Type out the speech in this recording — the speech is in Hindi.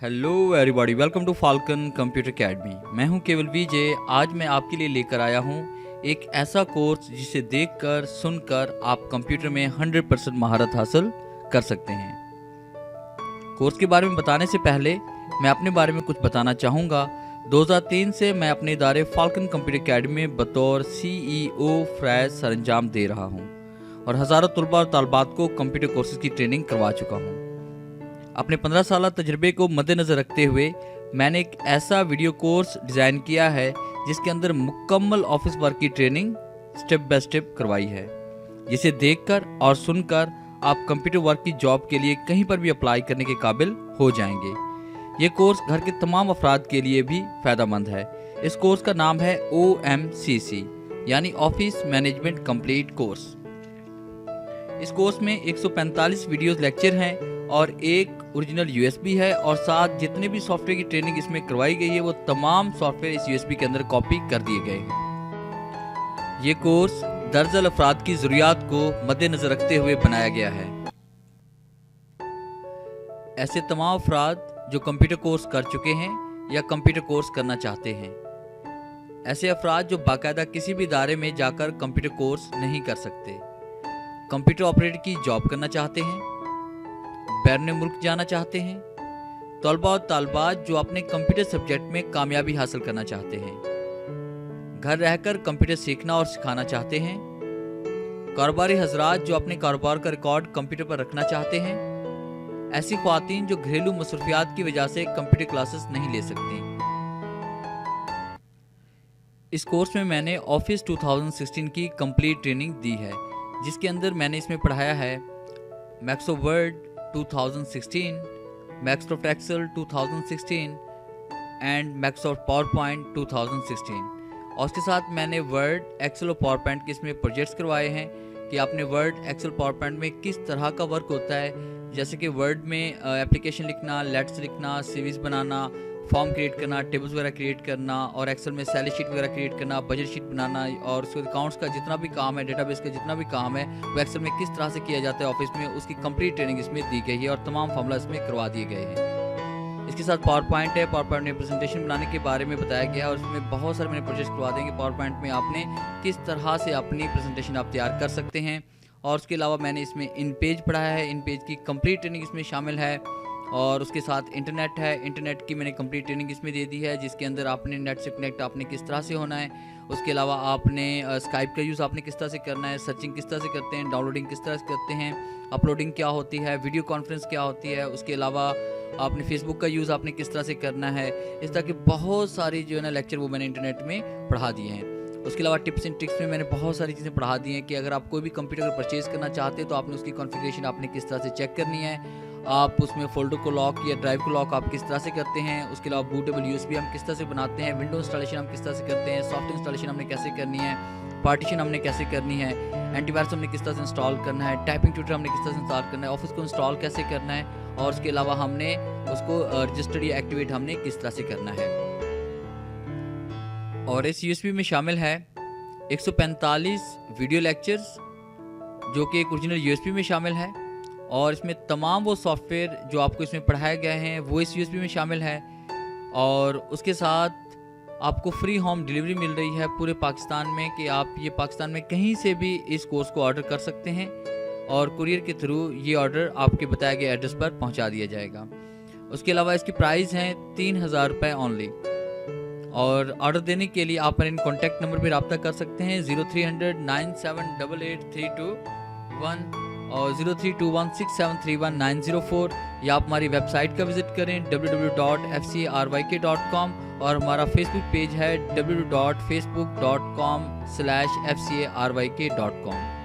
Hello everybody, welcome to falcon computer academy. मैं हूं केवल विजय। आज मैं आपके लिए लेकर आया हूं एक ऐसा कोर्स जिसे देखकर सुनकर आप कंप्यूटर में 100% महारत हासिल कर सकते हैं। कोर्स के बारे में बताने से पहले मैं अपने बारे में कुछ बताना चाहूँगा। 2003 से मैं अपने इदारे फाल्कन कंप्यूटर एकेडमी में बतौर CEO फ्रेश सरंजाम दे रहा हूँ और हज़ारों तलबा और तालबात को कंप्यूटर कोर्सेज की ट्रेनिंग करवा चुका हूँ। अपने 15 साल तजर्बे को मद्देनज़र रखते हुए मैंने एक ऐसा वीडियो कोर्स डिज़ाइन किया है जिसके अंदर मुकम्मल ऑफिस वर्क की ट्रेनिंग स्टेप बाय स्टेप करवाई है, जिसे देखकर और सुनकर आप कंप्यूटर वर्क की जॉब के लिए कहीं पर भी अप्लाई करने के काबिल हो जाएंगे। ये कोर्स घर के तमाम अफराद के लिए भी फ़ायदेमंद है। इस कोर्स का नाम है OMCC यानी ऑफिस मैनेजमेंट कंप्लीट कोर्स। इस कोर्स में 145 वीडियोस लेक्चर हैं और एक ओरिजिनल USB है और साथ जितने भी सॉफ्टवेयर की ट्रेनिंग इसमें करवाई गई है वो तमाम सॉफ्टवेयर इस USB के अंदर कॉपी कर दिए गए हैं। ये कोर्स दर्जन अफराद की ज़रूरियात को मद्देनज़र रखते हुए बनाया गया है। ऐसे तमाम अफराद जो कंप्यूटर कोर्स कर चुके हैं या कंप्यूटर कोर्स करना चाहते हैं, ऐसे अफराद जो बाकायदा किसी भी इदारे में जाकर कंप्यूटर कोर्स नहीं कर सकते, कंप्यूटर ऑपरेटर की जॉब करना चाहते हैं, बैरून मुल्क जाना चाहते हैं, तलबा और तालबात जो अपने कंप्यूटर सब्जेक्ट में कामयाबी हासिल करना चाहते हैं, घर रहकर कंप्यूटर सीखना और सिखाना चाहते हैं, कारोबारी हजरात जो अपने कारोबार का रिकॉर्ड कंप्यूटर पर रखना चाहते हैं, ऐसी ख्वातीन जो घरेलू मसरूफियात की वजह से कंप्यूटर क्लासेस नहीं ले सकती। इस कोर्स में मैंने ऑफिस 2016 की कंप्लीट ट्रेनिंग दी है, जिसके अंदर मैंने इसमें पढ़ाया है Microsoft Word 2016, Microsoft Excel 2016 and Microsoft PowerPoint 2016। और उसके साथ मैंने वर्ड, एक्सेल और पावर पॉइंट के इसमें प्रोजेक्ट्स करवाए हैं कि आपने वर्ड, एक्सेल, पावर पॉइंट में किस तरह का वर्क होता है, जैसे कि वर्ड में एप्लीकेशन लिखना, लेटर्स लिखना, सीवीज बनाना, फॉर्म क्रिएट करना, टेबल्स वगैरह क्रिएट करना, और एक्सेल में सैलरी शीट वगैरह क्रिएट करना, बजट शीट बनाना, और उसके अकाउंट्स का जितना भी काम है, डेटाबेस का जितना भी काम है वो एक्सेल में किस तरह से किया जाता है ऑफिस में, उसकी कंप्लीट ट्रेनिंग इसमें दी गई है और तमाम फॉर्मूला इसमें करवा दिए गए हैं। इसके साथ पावर पॉइंट है, पावर पॉइंट में प्रेजेंटेशन बनाने के बारे में बताया गया है और उसमें बहुत सारे मैंने प्रोजेक्ट करवा देंगे पावर पॉइंट में आपने किस तरह से अपनी प्रेजेंटेशन आप तैयार कर सकते हैं। और उसके अलावा मैंने इसमें इन पेज पढ़ाया है, इन पेज की कंप्लीट ट्रेनिंग इसमें शामिल है। और उसके साथ इंटरनेट है, इंटरनेट की मैंने कंप्लीट ट्रेनिंग इसमें दे दी है, जिसके अंदर आपने नेट से कनेक्ट आपने किस तरह से होना है, उसके अलावा आपने स्काइप का यूज़ आपने किस तरह से करना है, सर्चिंग किस तरह से करते हैं, डाउनलोडिंग किस तरह से करते हैं, अपलोडिंग क्या होती है, वीडियो कॉन्फ्रेंस क्या होती है, उसके अलावा आपने फेसबुक का यूज़ आपने किस तरह से करना है। इस तरह के बहुत सारी जो है ना लेक्चर वो मैंने इंटरनेट में पढ़ा दिए हैं। उसके अलावा टिप्स एंड ट्रिक्स में मैंने बहुत सारी चीज़ें पढ़ा दी हैं कि अगर आप कोई भी कंप्यूटर परचेज़ करना चाहते हैं तो आपने उसकी कॉन्फ़िगरेशन आपने किस तरह से चेक करनी है, आप उसमें फोल्डर को लॉक या ड्राइव को लॉक आप किस तरह से करते हैं, उसके अलावा बूटेबल USB हम किस तरह से बनाते हैं, विंडो इंस्टॉलेशन हम किस तरह से करते हैं, सॉफ्ट इंस्टॉलेशन हमने कैसे करनी है, पार्टीशन हमने कैसे करनी है, एंटीवायरस हमने किस तरह से इंस्टॉल करना है, टाइपिंग ट्यूटर हमने किस तरह से इंस्टॉल करना है, ऑफिस को इंस्टॉल कैसे करना है, और उसके अलावा हमने उसको रजिस्टर्ड या एक्टिवेट हमने किस तरह से करना है। और इस USB में शामिल है 145 वीडियो लेक्चर्स जो कि एक ओरिजिनल USB में शामिल है, और इसमें तमाम वो सॉफ्टवेयर जो आपको इसमें पढ़ाए गए हैं वो इस USB में शामिल है। और उसके साथ आपको फ्री होम डिलीवरी मिल रही है पूरे पाकिस्तान में कि आप ये पाकिस्तान में कहीं से भी इस कोर्स को ऑर्डर कर सकते हैं और कुरियर के थ्रू ये ऑर्डर आपके बताए गए एड्रेस पर पहुंचा दिया जाएगा। उसके अलावा इसकी प्राइस है 3000 रुपये ओनली। और ऑर्डर देने के लिए आप इन कॉन्टैक्ट नंबर पर रब्ता कर सकते हैं 0300 9788 और 03216731 या आप हमारी वेबसाइट का विजिट करें www.fcarYK.com और हमारा फेसबुक पेज है www.facebook.com/fcarYK.com।